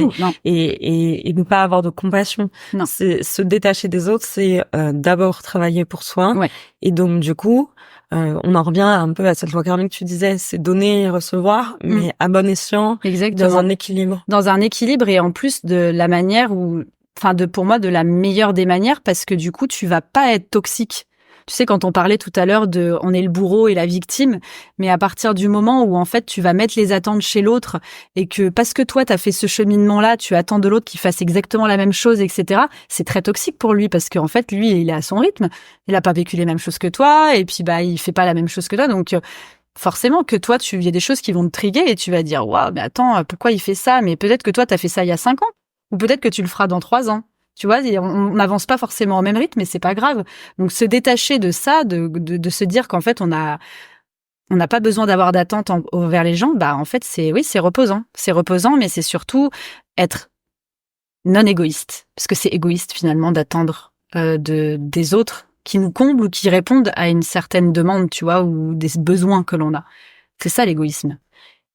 et ne pas avoir de compassion. Non. C'est se détacher des autres, c'est d'abord travailler pour soi. Ouais. Et donc du coup, on en revient un peu à cette loi karmique que tu disais, c'est donner et recevoir, mais à bon escient. Exactement. Dans un équilibre. Dans un équilibre, et en plus de la manière pour moi, de la meilleure des manières, parce que du coup, tu vas pas être toxique. Tu sais, quand on parlait tout à l'heure on est le bourreau et la victime, mais à partir du moment où en fait tu vas mettre les attentes chez l'autre, et que parce que toi t'as fait ce cheminement-là, tu attends de l'autre qu'il fasse exactement la même chose, etc. C'est très toxique pour lui, parce qu'en fait lui il est à son rythme, il a pas vécu les mêmes choses que toi, et puis bah il fait pas la même chose que toi, donc forcément que toi il y a des choses qui vont te triguer et tu vas dire waouh, mais attends, pourquoi il fait ça? Mais peut-être que toi t'as fait ça il y a 5 ans, ou peut-être que tu le feras dans 3 ans. Tu vois, on n'avance pas forcément au même rythme, mais c'est pas grave. Donc se détacher de ça, de se dire qu'en fait on n'a pas besoin d'avoir d'attente envers les gens, bah en fait c'est reposant. C'est reposant, mais c'est surtout être non égoïste, parce que c'est égoïste finalement d'attendre des autres qui nous comblent ou qui répondent à une certaine demande, tu vois, ou des besoins que l'on a. C'est ça l'égoïsme.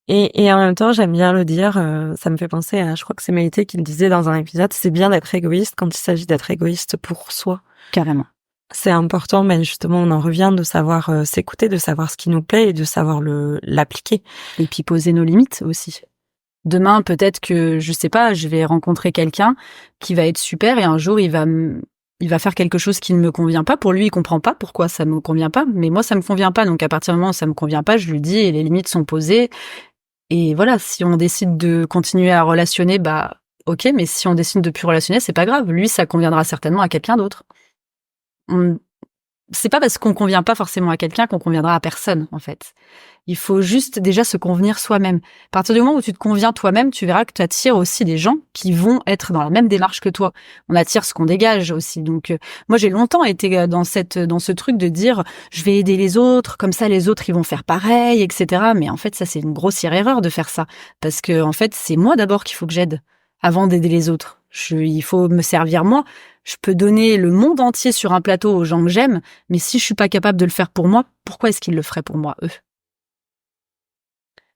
Et en même temps, j'aime bien le dire, ça me fait penser à, je crois que c'est Maïté qui le disait dans un épisode, c'est bien d'être égoïste quand il s'agit d'être égoïste pour soi. Carrément. C'est important, mais justement, on en revient de savoir s'écouter, de savoir ce qui nous plaît et de savoir l'appliquer. Et puis poser nos limites aussi. Demain, peut-être que, je sais pas, je vais rencontrer quelqu'un qui va être super et un jour, il va faire quelque chose qui ne me convient pas. Pour lui, il comprend pas pourquoi ça me convient pas, mais moi, ça me convient pas. Donc, à partir du moment où ça me convient pas, je lui dis et les limites sont posées. Et voilà, si on décide de continuer à relationner, bah, ok, mais si on décide de plus relationner, c'est pas grave. Lui, ça conviendra certainement à quelqu'un d'autre. C'est pas parce qu'on convient pas forcément à quelqu'un qu'on conviendra à personne, en fait. Il faut juste déjà se convenir soi-même. À partir du moment où tu te conviens toi-même, tu verras que tu attires aussi des gens qui vont être dans la même démarche que toi. On attire ce qu'on dégage aussi. Donc, moi, j'ai longtemps été dans ce truc de dire, je vais aider les autres, comme ça, les autres, ils vont faire pareil, etc. Mais en fait, ça, c'est une grossière erreur de faire ça. Parce que, en fait, c'est moi d'abord qu'il faut que j'aide avant d'aider les autres. Il faut me servir moi. Je peux donner le monde entier sur un plateau aux gens que j'aime, mais si je suis pas capable de le faire pour moi, pourquoi est-ce qu'ils le feraient pour moi, eux?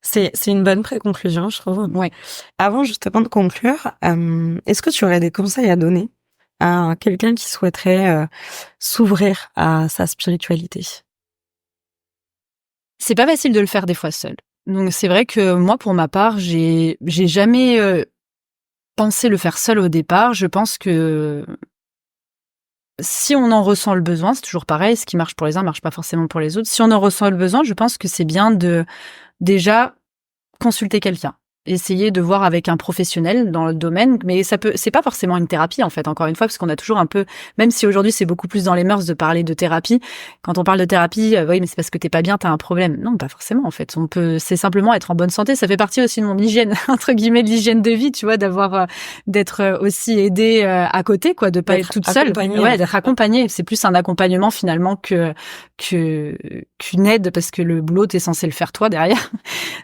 C'est une bonne pré-conclusion, je trouve. Ouais. Avant justement de conclure, est-ce que tu aurais des conseils à donner à quelqu'un qui souhaiterait s'ouvrir à sa spiritualité? C'est pas facile de le faire des fois seul. Donc c'est vrai que moi, pour ma part, j'ai jamais pensé le faire seul au départ. Je pense que si on en ressent le besoin, c'est toujours pareil, ce qui marche pour les uns marche pas forcément pour les autres. Si on en ressent le besoin, je pense que c'est bien de déjà consulter quelqu'un. Essayer de voir avec un professionnel dans le domaine, mais c'est pas forcément une thérapie en fait, encore une fois, parce qu'on a toujours un peu, même si aujourd'hui c'est beaucoup plus dans les mœurs de parler de thérapie, quand on parle de thérapie, oui, mais c'est parce que t'es pas bien, t'as un problème. Non, pas forcément en fait. C'est simplement être en bonne santé. Ça fait partie aussi de mon hygiène, entre guillemets, de l'hygiène de vie, tu vois, d'être aussi aidée à côté, quoi, de pas être toute seule. Ouais, d'être accompagnée. C'est plus un accompagnement finalement qu'une aide, parce que le boulot, t'es censé le faire toi derrière.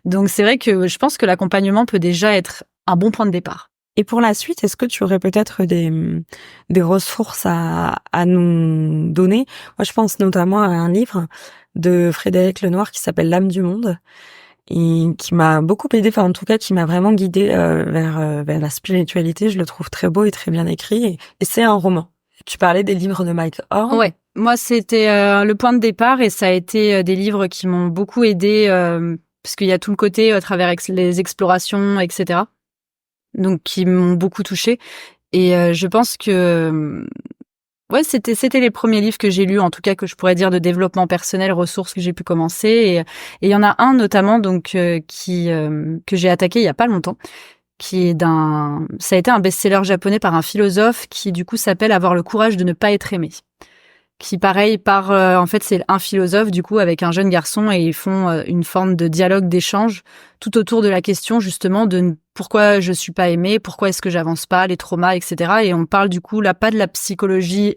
Donc c'est vrai que je pense que l'accompagnement peut déjà être un bon point de départ. Et pour la suite, est-ce que tu aurais peut-être des ressources à nous donner? Moi, je pense notamment à un livre de Frédéric Lenoir qui s'appelle L'âme du monde et qui m'a beaucoup aidé, enfin en tout cas qui m'a vraiment guidée vers la spiritualité. Je le trouve très beau et très bien écrit et c'est un roman. Tu parlais des livres de Mike Horn. Ouais, moi c'était le point de départ et ça a été des livres qui m'ont beaucoup aidée parce qu'il y a tout le côté à travers les explorations, etc. Donc qui m'ont beaucoup touchée. Et je pense que ouais, c'était les premiers livres que j'ai lus, en tout cas que je pourrais dire de développement personnel, ressources que j'ai pu commencer. Et il y en a un notamment donc que j'ai attaqué il y a pas longtemps, qui est ça a été un best-seller japonais par un philosophe qui du coup s'appelle Avoir le courage de ne pas être aimé. Qui pareil en fait c'est un philosophe du coup avec un jeune garçon et ils font une forme de dialogue d'échange tout autour de la question justement de pourquoi je suis pas aimée, pourquoi est-ce que j'avance pas, les traumas, etc. Et on parle du coup là pas de la psychologie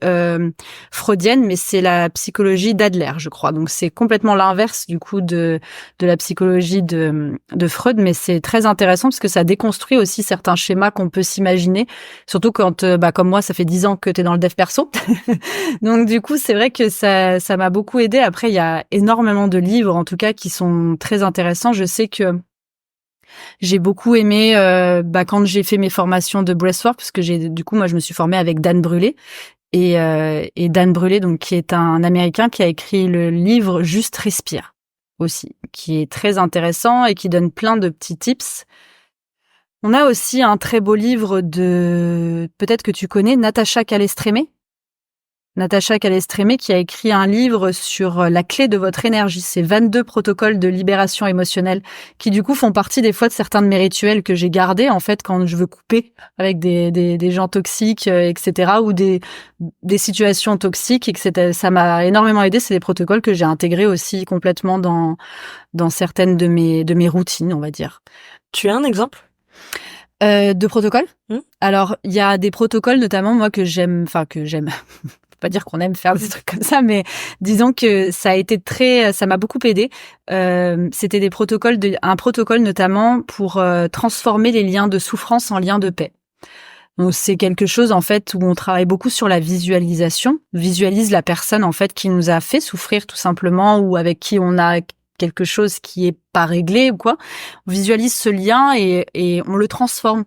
freudienne, mais c'est la psychologie d'Adler, je crois. Donc c'est complètement l'inverse du coup de la psychologie de Freud, mais c'est très intéressant parce que ça déconstruit aussi certains schémas qu'on peut s'imaginer, surtout quand comme moi ça fait 10 ans que t'es dans le dev perso. Donc du coup c'est vrai que ça m'a beaucoup aidé. Après il y a énormément de livres en tout cas qui sont très intéressants. Je sais que j'ai beaucoup aimé quand j'ai fait mes formations de breathwork, parce que moi je me suis formée avec Dan Brûlé et Dan Brûlé donc qui est un Américain qui a écrit le livre Juste respire aussi, qui est très intéressant et qui donne plein de petits tips. On a aussi un très beau livre peut-être que tu connais, Natacha Calestrémé. Natacha Calestrémé qui a écrit un livre sur la clé de votre énergie. C'est 22 protocoles de libération émotionnelle qui du coup font partie des fois de certains de mes rituels que j'ai gardés en fait quand je veux couper avec des gens toxiques, etc. ou des situations toxiques et que ça m'a énormément aidé. C'est des protocoles que j'ai intégrés aussi complètement dans certaines de mes routines, on va dire. Tu as un exemple? De protocoles? Alors, il y a des protocoles notamment moi que j'aime. Pas dire qu'on aime faire des trucs comme ça, mais disons que ça m'a beaucoup aidé. C'était un protocole notamment pour transformer les liens de souffrance en liens de paix. Donc c'est quelque chose en fait où on travaille beaucoup sur la visualisation, visualise la personne en fait qui nous a fait souffrir tout simplement ou avec qui on a quelque chose qui est pas réglé ou quoi. On visualise ce lien et on le transforme.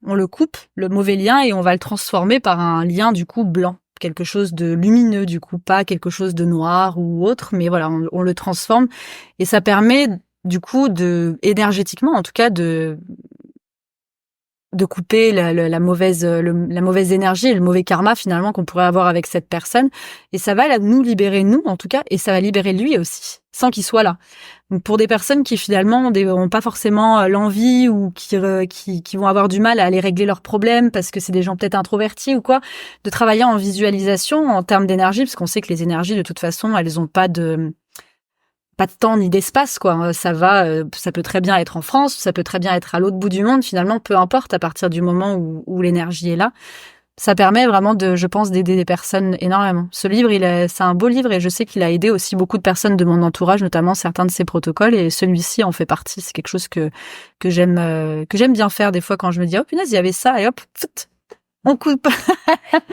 On le coupe, le mauvais lien, et on va le transformer par un lien du coup blanc, quelque chose de lumineux, du coup, pas quelque chose de noir ou autre, mais voilà, on le transforme et ça permet, du coup, énergétiquement, en tout cas, de couper la mauvaise énergie et le mauvais karma finalement qu'on pourrait avoir avec cette personne, et ça va nous libérer, nous en tout cas, et ça va libérer lui aussi sans qu'il soit là. Donc pour des personnes qui finalement ont pas forcément l'envie ou qui vont avoir du mal à aller régler leurs problèmes parce que c'est des gens peut-être introvertis ou quoi, de travailler en visualisation en termes d'énergie, parce qu'on sait que les énergies de toute façon elles ont pas de temps ni d'espace, quoi. Ça peut très bien être en France, ça peut très bien être à l'autre bout du monde, finalement, peu importe, à partir du moment où l'énergie est là. Ça permet vraiment je pense, d'aider des personnes énormément. Ce livre, c'est un beau livre et je sais qu'il a aidé aussi beaucoup de personnes de mon entourage, notamment certains de ses protocoles, et celui-ci en fait partie. C'est quelque chose que j'aime bien faire des fois quand je me dis, oh punaise, il y avait ça, et hop, pfft, on coupe.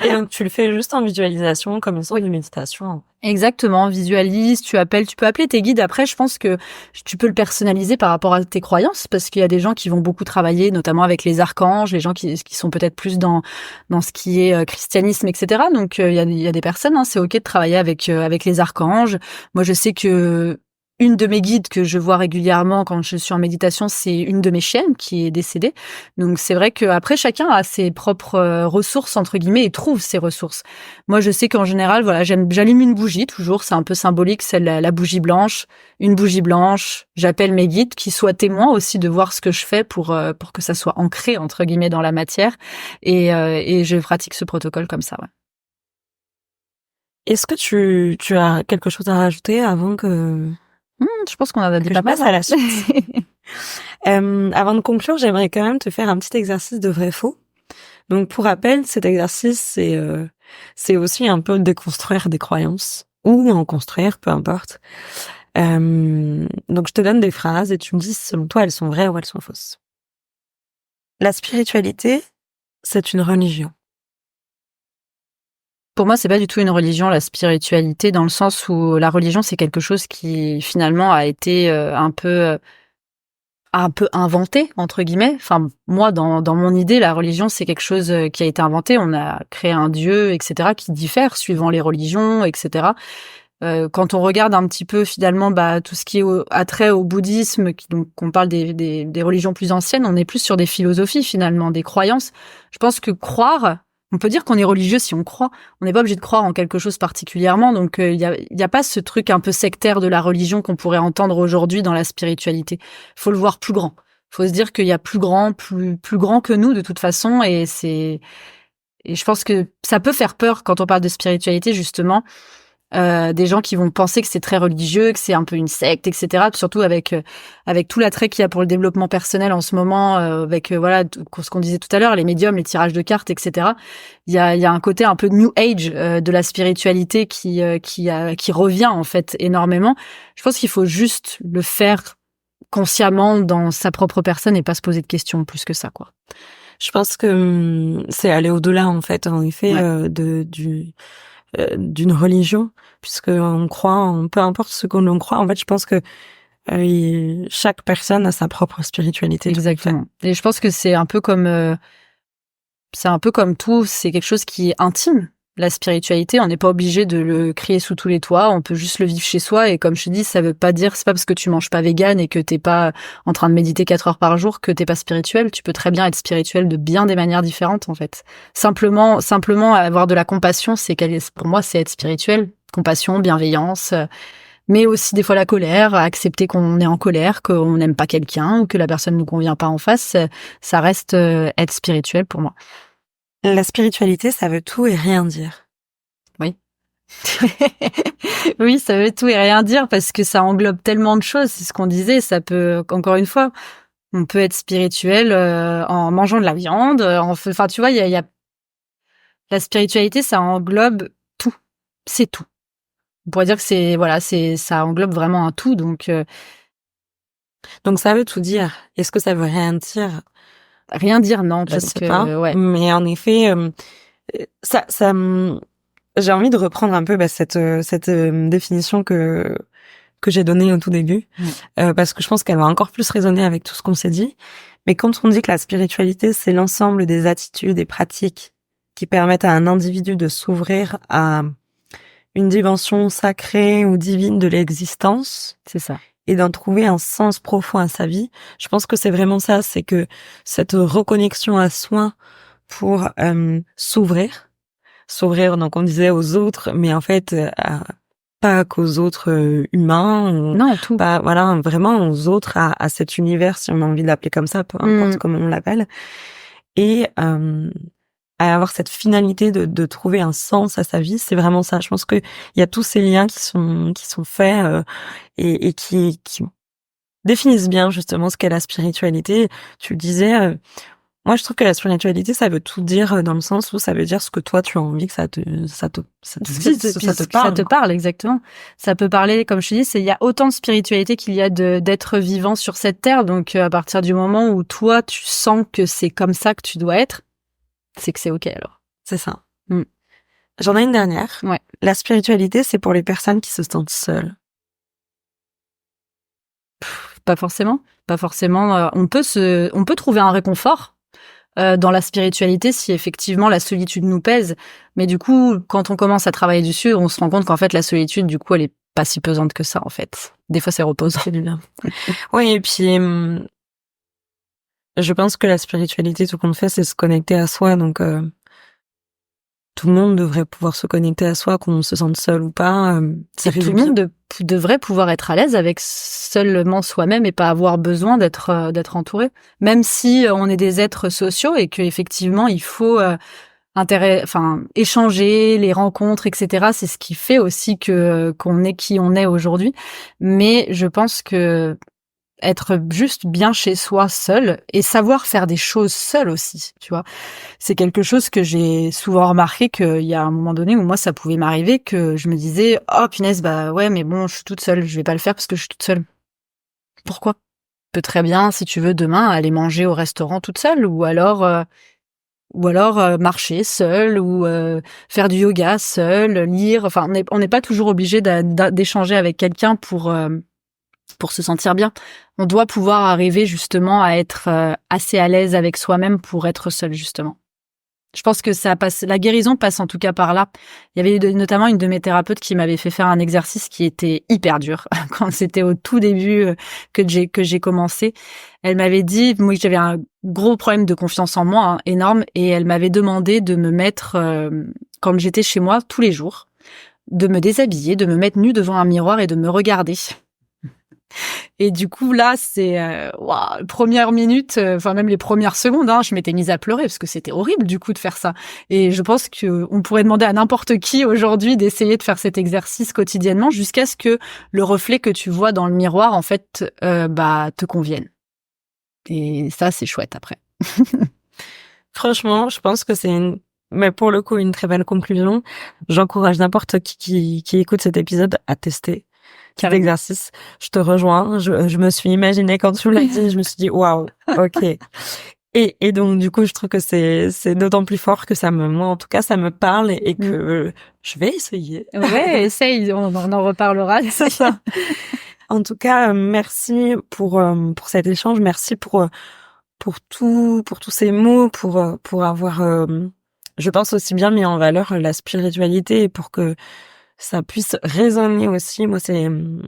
Et donc, tu le fais juste en visualisation, comme une sorte de méditation. Exactement, visualise, tu peux appeler tes guides. Après, je pense que tu peux le personnaliser par rapport à tes croyances, parce qu'il y a des gens qui vont beaucoup travailler, notamment avec les archanges, les gens qui sont peut-être plus dans ce qui est christianisme, etc. Donc, il y a des personnes, hein, c'est ok de travailler avec les archanges. Moi, je sais que une de mes guides que je vois régulièrement quand je suis en méditation, c'est une de mes chiennes qui est décédée. Donc c'est vrai que après chacun a ses propres ressources entre guillemets et trouve ses ressources. Moi, je sais qu'en général, voilà, j'allume une bougie toujours, c'est un peu symbolique, c'est la bougie blanche, une bougie blanche. J'appelle mes guides qui soient témoins aussi de voir ce que je fais pour que ça soit ancré entre guillemets dans la matière, et je pratique ce protocole comme ça. Ouais. Est-ce que tu as quelque chose à rajouter avant que Je pense qu'on en a dit pas mal. À la suite. Avant de conclure, j'aimerais quand même te faire un petit exercice de vrai-faux. Donc, pour rappel, cet exercice, c'est aussi un peu déconstruire des croyances, ou en construire, peu importe. Donc, je te donne des phrases et tu me dis si selon toi elles sont vraies ou elles sont fausses. La spiritualité, c'est une religion. Pour moi, c'est pas du tout une religion, la spiritualité, dans le sens où la religion, c'est quelque chose qui finalement a été un peu inventé entre guillemets. Enfin, moi, dans mon idée, la religion, c'est quelque chose qui a été inventé. On a créé un dieu, etc., qui diffère suivant les religions, etc. Quand on regarde un petit peu finalement tout ce qui est attrait au bouddhisme, donc on parle des religions plus anciennes, on est plus sur des philosophies finalement, des croyances. Je pense que croire, on peut dire qu'on est religieux si on croit. On n'est pas obligé de croire en quelque chose particulièrement. Donc il y a pas ce truc un peu sectaire de la religion qu'on pourrait entendre aujourd'hui dans la spiritualité. Faut le voir plus grand. Faut se dire qu'il y a plus grand que nous de toute façon, et je pense que ça peut faire peur quand on parle de spiritualité justement. Des gens qui vont penser que c'est très religieux, que c'est un peu une secte, etc. Surtout avec tout l'attrait qu'il y a pour le développement personnel en ce moment, avec voilà ce qu'on disait tout à l'heure, les médiums, les tirages de cartes, etc. Il y a un côté un peu New Age de la spiritualité qui revient en fait énormément. Je pense qu'il faut juste le faire consciemment dans sa propre personne et pas se poser de questions plus que ça, quoi. Je pense que c'est aller au-delà en fait, en effet, Ouais. D'une religion, puisque on croit, peu importe ce qu'on croit. En fait, je pense que chaque personne a sa propre spiritualité. Exactement. Et je pense que c'est un peu comme tout, c'est quelque chose qui est intime. La spiritualité, on n'est pas obligé de le crier sous tous les toits, on peut juste le vivre chez soi. Et comme je te dis, ça veut pas dire, c'est pas parce que tu manges pas vegan et que t'es pas en train de méditer 4 heures par jour que t'es pas spirituel. Tu peux très bien être spirituel de bien des manières différentes, en fait. Simplement avoir de la compassion, pour moi, c'est être spirituel. Compassion, bienveillance, mais aussi des fois la colère, accepter qu'on est en colère, qu'on n'aime pas quelqu'un ou que la personne ne nous convient pas en face. Ça reste être spirituel pour moi. La spiritualité, ça veut tout et rien dire. Oui. Oui, ça veut tout et rien dire parce que ça englobe tellement de choses. C'est ce qu'on disait. Ça peut, encore une fois, on peut être spirituel en mangeant de la viande. Enfin, tu vois, il y a la spiritualité, ça englobe tout. C'est tout. On pourrait dire que ça englobe vraiment un tout. Donc ça veut tout dire. Est-ce que ça veut rien dire? Rien dire, non, Je parce sais que pas. ouais. Mais en effet, j'ai envie de reprendre un peu cette définition que j'ai donnée au tout début, parce que je pense qu'elle va encore plus résonner avec tout ce qu'on s'est dit. Mais quand on dit que la spiritualité, c'est l'ensemble des attitudes et pratiques qui permettent à un individu de s'ouvrir à une dimension sacrée ou divine de l'existence. C'est ça. Et d'en trouver un sens profond à sa vie. Je pense que c'est vraiment ça, c'est que cette reconnexion à soi pour s'ouvrir, donc on disait aux autres, mais en fait pas qu'aux autres humains, non, tout. Pas, voilà, vraiment aux autres, à cet univers, si on a envie de l'appeler comme ça, peu importe comment on l'appelle, et à avoir cette finalité de trouver un sens à sa vie. C'est vraiment ça. Je pense que il y a tous ces liens qui sont faits et qui définissent bien justement ce qu'est la spiritualité. Tu le disais, moi je trouve que la spiritualité, ça veut tout dire, dans le sens où ça veut dire ce que toi tu as envie que ça te dise, ça te parle. Ça te parle, exactement. Ça peut parler, comme je te dis, il y a autant de spiritualité qu'il y a d'être vivant sur cette terre. Donc à partir du moment où toi tu sens que c'est comme ça que tu dois être, c'est que c'est ok alors. C'est ça. J'en ai une dernière. Ouais. La spiritualité, c'est pour les personnes qui se sentent seules. Pas forcément. On peut trouver un réconfort dans la spiritualité si effectivement la solitude nous pèse. Mais du coup, quand on commence à travailler dessus, on se rend compte qu'en fait la solitude, du coup, elle est pas si pesante que ça en fait. Des fois, c'est reposant. C'est du bien. Oui, et puis je pense que la spiritualité, tout qu'on fait, c'est se connecter à soi. Donc tout le monde devrait pouvoir se connecter à soi, qu'on se sente seul ou pas. Ça fait tout le monde devrait pouvoir être à l'aise avec seulement soi-même et pas avoir besoin d'être entouré. Même si on est des êtres sociaux et que effectivement il faut échanger, les rencontres, etc. C'est ce qui fait aussi qu'on est qui on est aujourd'hui. Mais je pense que être juste bien chez soi seul et savoir faire des choses seul aussi, tu vois. C'est quelque chose que j'ai souvent remarqué qu'il y a un moment donné où moi ça pouvait m'arriver que je me disais oh punaise bah ouais mais bon je suis toute seule, je vais pas le faire parce que je suis toute seule. Pourquoi? Tu peux très bien si tu veux demain aller manger au restaurant toute seule ou alors marcher seule ou faire du yoga seule, lire, enfin on n'est pas toujours obligé d'échanger avec quelqu'un pour se sentir bien. On doit pouvoir arriver justement à être assez à l'aise avec soi-même pour être seul justement. Je pense que la guérison passe en tout cas par là. Il y avait notamment une de mes thérapeutes qui m'avait fait faire un exercice qui était hyper dur quand c'était au tout début que j'ai commencé. Elle m'avait dit, moi j'avais un gros problème de confiance en moi, énorme, et elle m'avait demandé de me mettre quand j'étais chez moi tous les jours, de me déshabiller, de me mettre nue devant un miroir et de me regarder. Et du coup, là, c'est première minute, enfin même les premières secondes, je m'étais mise à pleurer parce que c'était horrible du coup de faire ça. Et je pense que on pourrait demander à n'importe qui aujourd'hui d'essayer de faire cet exercice quotidiennement jusqu'à ce que le reflet que tu vois dans le miroir, en fait, te convienne. Et ça, c'est chouette après. Franchement, je pense que mais pour le coup, une très belle conclusion. J'encourage n'importe qui écoute cet épisode à tester cet exercice. Je te rejoins. Je me suis imaginée quand tu me l'as dit, je me suis dit waouh, ok. Et donc du coup, je trouve que c'est d'autant plus fort que moi en tout cas, ça me parle et que je vais essayer. Ouais, essaye, on en reparlera. C'est ça. En tout cas, merci pour cet échange, merci pour tous ces mots, pour avoir je pense aussi bien mis en valeur la spiritualité et pour que ça puisse résonner aussi. Moi,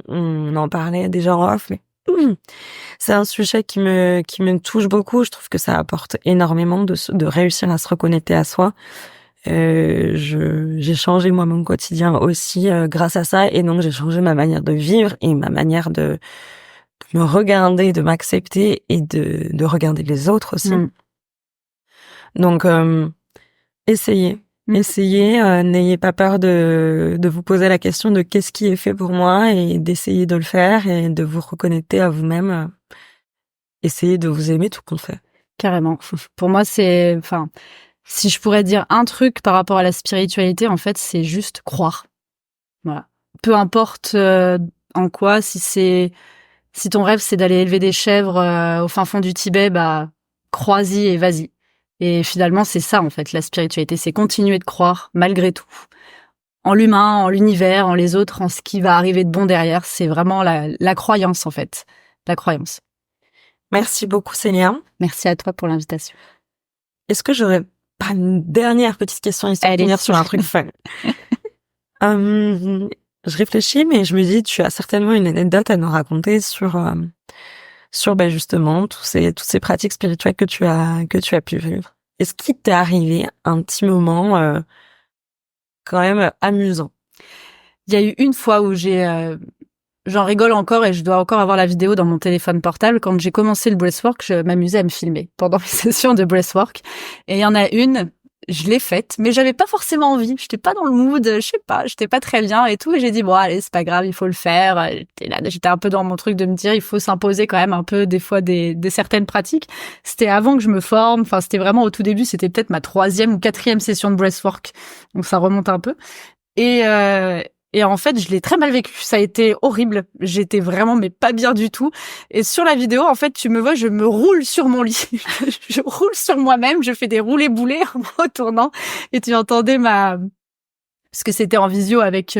on en parlait déjà en off, mais c'est un sujet qui me touche beaucoup. Je trouve que ça apporte énormément de réussir à se reconnecter à soi. J'ai changé moi mon quotidien aussi grâce à ça, et donc j'ai changé ma manière de vivre et ma manière de me regarder, de m'accepter et de regarder les autres aussi. Donc essayez, n'ayez pas peur de vous poser la question de qu'est-ce qui est fait pour moi et d'essayer de le faire et de vous reconnecter à vous-même. Essayez de vous aimer tout compte fait. Carrément. Pour moi, si je pourrais dire un truc par rapport à la spiritualité, en fait, c'est juste croire. Voilà. Peu importe en quoi, si ton rêve c'est d'aller élever des chèvres au fin fond du Tibet, crois-y et vas-y. Et finalement, c'est ça, en fait, la spiritualité. C'est continuer de croire, malgré tout. En l'humain, en l'univers, en les autres, en ce qui va arriver de bon derrière. C'est vraiment la croyance, en fait. La croyance. Merci beaucoup, Célia. Merci à toi pour l'invitation. Est-ce que j'aurais pas une dernière petite question histoire de finir sur un truc fun. Je réfléchis, mais je me dis, tu as certainement une anecdote à nous raconter sur justement toutes ces pratiques spirituelles que tu as pu vivre. Est-ce qu'il t'est arrivé un petit moment quand même amusant? Il y a eu une fois où j'en rigole encore et je dois encore avoir la vidéo dans mon téléphone portable. Quand j'ai commencé le breathwork, je m'amusais à me filmer pendant mes sessions de breathwork. Et il y en a une, je l'ai faite, mais j'avais pas forcément envie. J'étais pas dans le mood, je sais pas, j'étais pas très bien et tout. Et j'ai dit, bon, allez, c'est pas grave, il faut le faire. J'étais un peu dans mon truc de me dire, il faut s'imposer quand même un peu, des fois, des certaines pratiques. C'était avant que je me forme. Enfin, c'était vraiment au tout début. C'était peut-être ma 3e ou 4e session de breathwork. Donc, ça remonte un peu. Et en fait, je l'ai très mal vécu. Ça a été horrible. J'étais vraiment, mais pas bien du tout. Et sur la vidéo, en fait, tu me vois, je me roule sur mon lit. Je roule sur moi-même. Je fais des roulés-boulés en me retournant. Et tu entendais parce que c'était en visio avec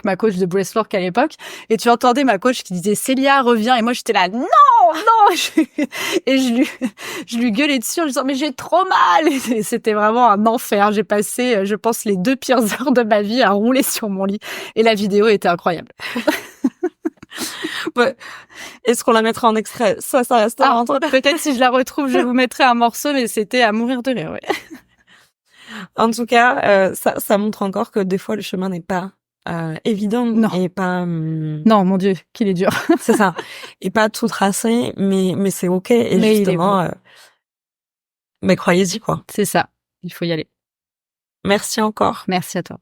ma coach de breathwork à l'époque, et tu entendais ma coach qui disait Célia reviens, et moi j'étais là non et je lui gueulais dessus en lui disant mais j'ai trop mal, et c'était vraiment un enfer. J'ai passé je pense les 2 pires heures de ma vie à rouler sur mon lit, et la vidéo était incroyable. Ouais. Est-ce qu'on la mettra en extrait? Ça restera entre... Peut-être si je la retrouve, je vous mettrai un morceau, mais c'était à mourir de rire, ouais. En tout cas, ça montre encore que des fois le chemin n'est pas évident. Non. Et pas non, mon Dieu, qu'il est dur. C'est ça. Et pas tout tracé, mais c'est ok. Et mais justement, mais croyez-y, quoi. C'est ça. Il faut y aller. Merci encore. Merci à toi.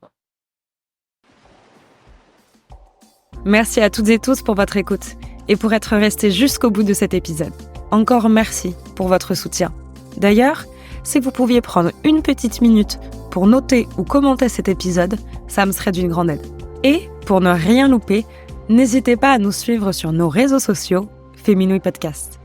Merci à toutes et tous pour votre écoute et pour être restés jusqu'au bout de cet épisode. Encore merci pour votre soutien. D'ailleurs, si vous pouviez prendre une petite minute pour noter ou commenter cet épisode, ça me serait d'une grande aide. Et pour ne rien louper, n'hésitez pas à nous suivre sur nos réseaux sociaux, Féminouille Podcast.